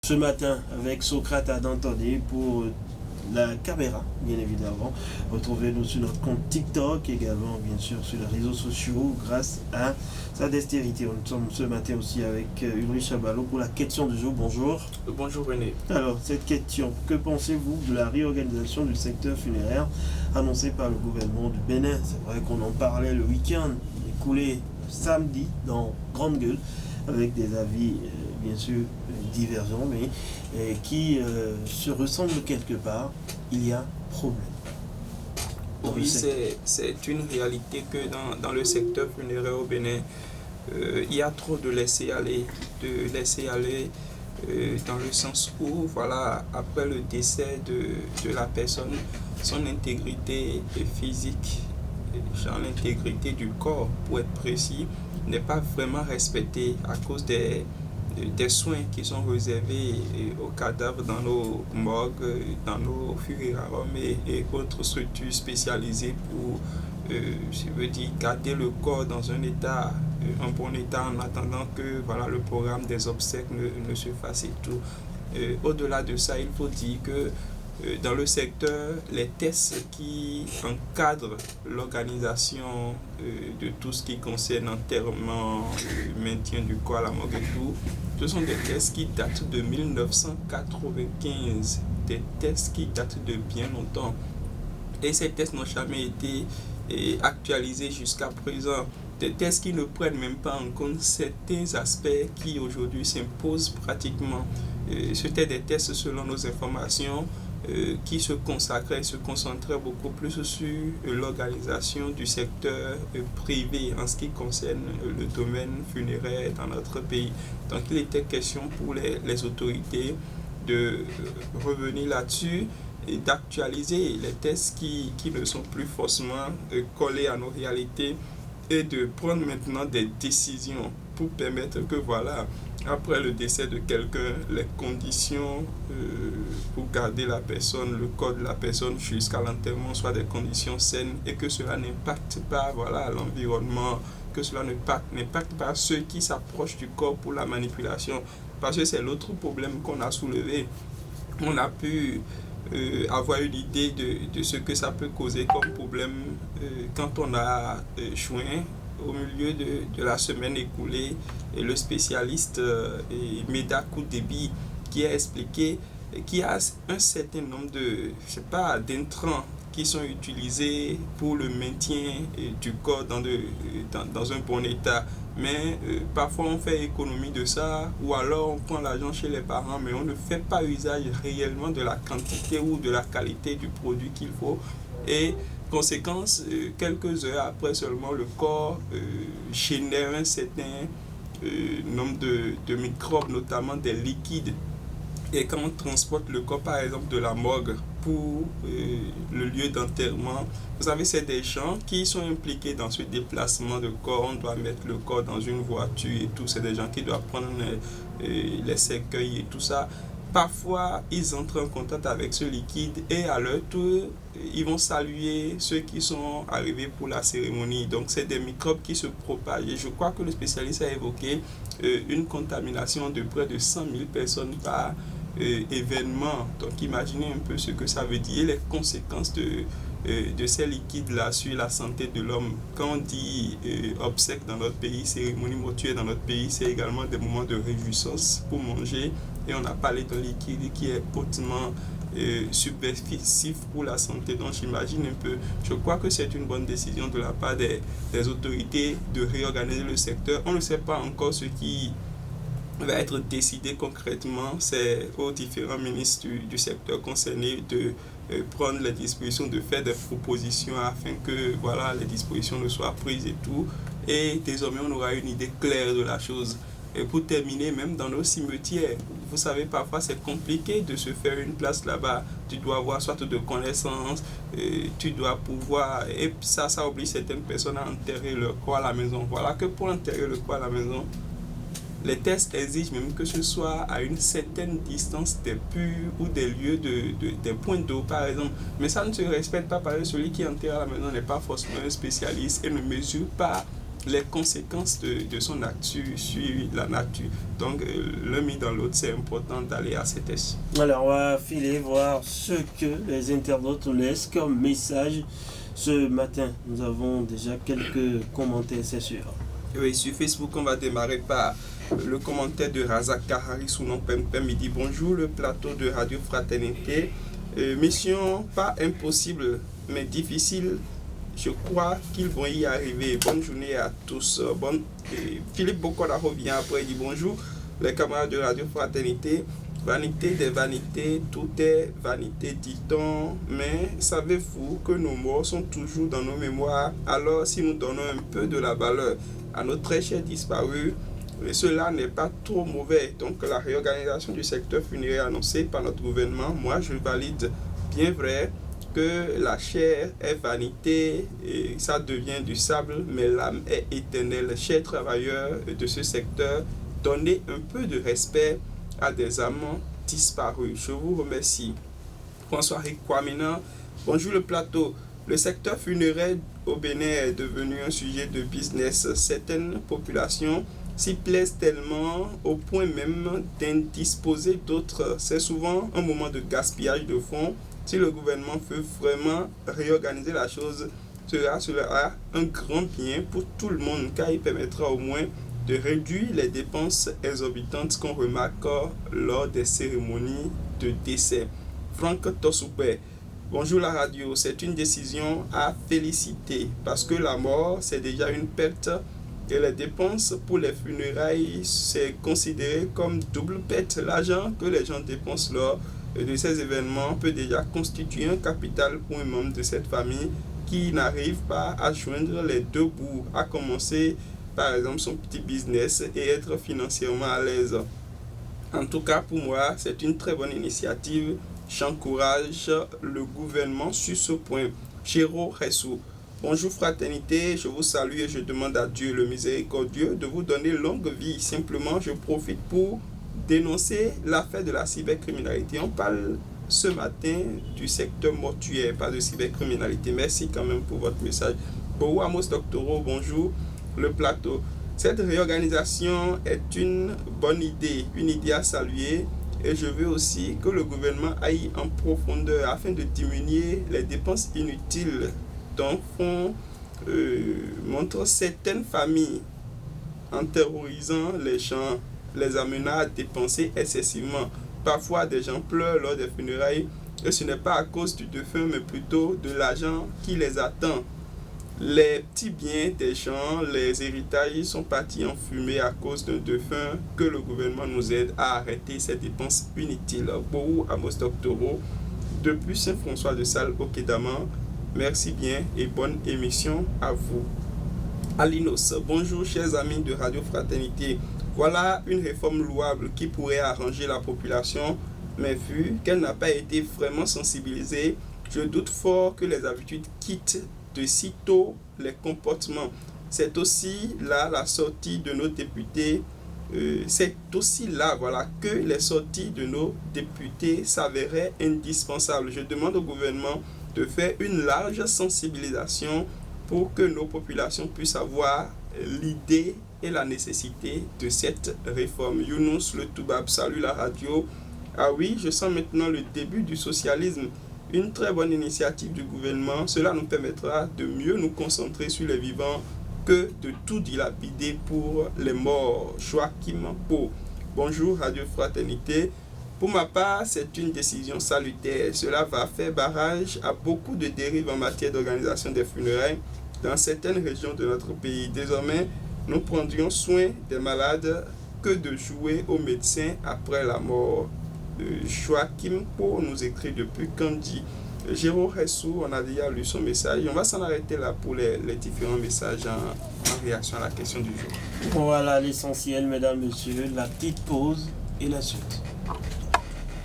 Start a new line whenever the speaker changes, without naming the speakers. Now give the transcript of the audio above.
Ce matin avec Socrate à Dantoni pour la caméra, bien évidemment. Retrouvez-nous sur notre compte TikTok, également bien sûr sur les réseaux sociaux grâce à sa dextérité. Nous sommes ce matin aussi avec Ulrich Chabalo pour la question du jour. Bonjour.
Bonjour René.
Alors, cette question, que pensez-vous de la réorganisation du secteur funéraire annoncée par le gouvernement du Bénin? C'est vrai qu'on en parlait le week-end écoulé samedi dans Grande Gueule, avec des avis bien sûr divergents, mais qui se ressemblent quelque part. Il y a problème.
Oui, c'est une réalité que dans le secteur funéraire au Bénin, il y a trop de laisser aller, dans le sens où, voilà, après le décès de la personne, son intégrité physique, genre l'intégrité du corps, pour être précis, n'est pas vraiment respectée à cause des soins qui sont réservés aux cadavres dans nos morgues, dans nos furérariums et autres structures spécialisées pour, je veux dire, garder le corps dans un bon état en attendant que voilà, le programme des obsèques ne se fasse et tout. Au-delà de ça, il faut dire que dans le secteur, les tests qui encadrent l'organisation de tout ce qui concerne enterrement, maintien du corps à la morgue et tout, ce sont des tests qui datent de 1995, des tests qui datent de bien longtemps. Et ces tests n'ont jamais été actualisés jusqu'à présent. Des tests qui ne prennent même pas en compte certains aspects qui aujourd'hui s'imposent pratiquement. C'était des tests selon nos informations qui se concentraient beaucoup plus sur l'organisation du secteur privé en ce qui concerne le domaine funéraire dans notre pays. Donc il était question pour les autorités de revenir là-dessus et d'actualiser les tests qui ne sont plus forcément collés à nos réalités et de prendre maintenant des décisions pour permettre que voilà, après le décès de quelqu'un, les conditions pour garder la personne, le corps de la personne jusqu'à l'enterrement soient des conditions saines et que cela n'impacte pas voilà, l'environnement, que cela n'impacte pas ceux qui s'approchent du corps pour la manipulation. Parce que c'est l'autre problème qu'on a soulevé. On a pu avoir une idée de ce que ça peut causer comme problème quand on a joint au milieu de la semaine écoulée et le spécialiste Meda Koudébi qui a expliqué qu'il y a un certain nombre d'intrants qui sont utilisés pour le maintien du corps dans un bon état. Mais parfois on fait économie de ça ou alors on prend l'argent chez les parents mais on ne fait pas usage réellement de la quantité ou de la qualité du produit qu'il faut. Et conséquence, quelques heures après seulement le corps génère un certain nombre de microbes, notamment des liquides. Et quand on transporte le corps par exemple de la morgue pour le lieu d'enterrement, vous savez, c'est des gens qui sont impliqués dans ce déplacement de corps. On doit mettre le corps dans une voiture et tout. C'est des gens qui doivent prendre les cercueils et tout ça. Parfois, ils entrent en contact avec ce liquide et à leur tour, ils vont saluer ceux qui sont arrivés pour la cérémonie. Donc, c'est des microbes qui se propagent. Et je crois que le spécialiste a évoqué une contamination de près de 100 000 personnes par événement. Donc, imaginez un peu ce que ça veut dire et les conséquences de ces liquides-là sur la santé de l'homme. Quand on dit obsèques dans notre pays, cérémonie mortuaire dans notre pays, c'est également des moments de réjouissance pour manger. Et on a parlé d'un liquide qui est hautement subversif pour la santé. Donc j'imagine un peu, je crois que c'est une bonne décision de la part des autorités de réorganiser le secteur. On ne sait pas encore ce qui va être décidé concrètement. C'est aux différents ministres du secteur concerné de prendre les dispositions, de faire des propositions afin que voilà, les dispositions ne soient prises et tout. Et désormais, on aura une idée claire de la chose. Et pour terminer, même dans nos cimetières, vous savez, parfois c'est compliqué de se faire une place là-bas. Tu dois avoir soit de connaissances, tu dois pouvoir... Et ça oblige certaines personnes à enterrer leur corps à la maison. Voilà que pour enterrer le corps à la maison, les tests exigent même que ce soit à une certaine distance des puits ou des lieux des points d'eau par exemple. Mais ça ne se respecte pas parce que celui qui enterre à la maison n'est pas forcément un spécialiste et ne mesure pas les conséquences de son acte sur la nature. Donc, l'un mis dans l'autre, c'est important d'aller à ces tests.
Alors, on va filer voir ce que les internautes laissent comme message ce matin. Nous avons déjà quelques commentaires, c'est sûr.
Oui, sur Facebook, on va démarrer par le commentaire de Razak Kahari sous nom Pempem. Il dit bonjour, le plateau de Radio Fraternité. Mission pas impossible, mais difficile. Je crois qu'ils vont y arriver. Bonne journée à tous. Philippe Bokola revient après. Il dit bonjour, les camarades de Radio Fraternité. Vanité des vanités, tout est vanité, dit-on. Mais savez-vous que nos morts sont toujours dans nos mémoires? Alors, si nous donnons un peu de la valeur à nos très chers disparus, cela n'est pas trop mauvais. Donc, la réorganisation du secteur funéraire annoncée par notre gouvernement, moi, je valide. Bien vrai que la chair est vanité et ça devient du sable, mais l'âme est éternelle. Chers travailleurs de ce secteur, donnez un peu de respect à des âmes disparues. Je vous remercie. François Rikwamina, bonjour le plateau. Le secteur funéraire au Bénin est devenu un sujet de business. Certaines populations s'y plaisent tellement au point même d'indisposer d'autres. C'est souvent un moment de gaspillage de fonds. Si le gouvernement veut vraiment réorganiser la chose, cela sera un grand bien pour tout le monde, car il permettra au moins de réduire les dépenses exorbitantes qu'on remarque lors des cérémonies de décès. Franck Tosoupé, bonjour la radio, c'est une décision à féliciter parce que la mort c'est déjà une perte et les dépenses pour les funérailles c'est considéré comme double perte. L'argent que les gens dépensent lors de ces événements peut déjà constituer un capital pour un membre de cette famille qui n'arrive pas à joindre les deux bouts, à commencer par exemple son petit business et être financièrement à l'aise. En tout cas pour moi c'est une très bonne initiative. J'encourage le gouvernement sur ce point. Chéro Ressou, bonjour fraternité, je vous salue et je demande à Dieu le miséricordieux de vous donner longue vie. Simplement je profite pour dénoncer l'affaire de la cybercriminalité. On parle ce matin du secteur mortuaire, pas de cybercriminalité. Merci quand même pour votre message. Boou Amos Doctoro, bonjour le plateau. Cette réorganisation est une bonne idée, une idée à saluer et je veux aussi que le gouvernement aille en profondeur afin de diminuer les dépenses inutiles dont font montre certaines familles en terrorisant les gens, les amenant à dépenser excessivement. Parfois, des gens pleurent lors des funérailles et ce n'est pas à cause du défunt, mais plutôt de l'argent qui les attend. Les petits biens des gens, les héritages sont partis en fumée à cause d'un défunt. Que le gouvernement nous aide à arrêter ces dépenses inutiles. Boou Amos Doctoro, depuis Saint-François de Sales au Kédaman. Merci bien et bonne émission à vous. Alinos, bonjour chers amis de Radio Fraternité. Voilà une réforme louable qui pourrait arranger la population, mais vu qu'elle n'a pas été vraiment sensibilisée, je doute fort que les habitudes quittent de sitôt les comportements. C'est aussi là la sortie de nos députés. C'est aussi là que les sorties de nos députés s'avéraient indispensables. Je demande au gouvernement de faire une large sensibilisation pour que nos populations puissent avoir l'idée et la nécessité de cette réforme. Younous le Toubab, salut la radio. Ah oui, je sens maintenant le début du socialisme. Une très bonne initiative du gouvernement. Cela nous permettra de mieux nous concentrer sur les vivants que de tout dilapider pour les morts. Joachim Po, bonjour Radio Fraternité. Pour ma part, c'est une décision salutaire. Cela va faire barrage à beaucoup de dérives en matière d'organisation des funérailles dans certaines régions de notre pays. Désormais, nous prendrions soin des malades que de jouer aux médecins après la mort. Joachim Po nous écrit depuis Kandi. Géraud Ressou, on a déjà lu son message. On va s'en arrêter là pour les différents messages en réaction à la question du jour.
Voilà l'essentiel, mesdames, messieurs, la petite pause et la suite.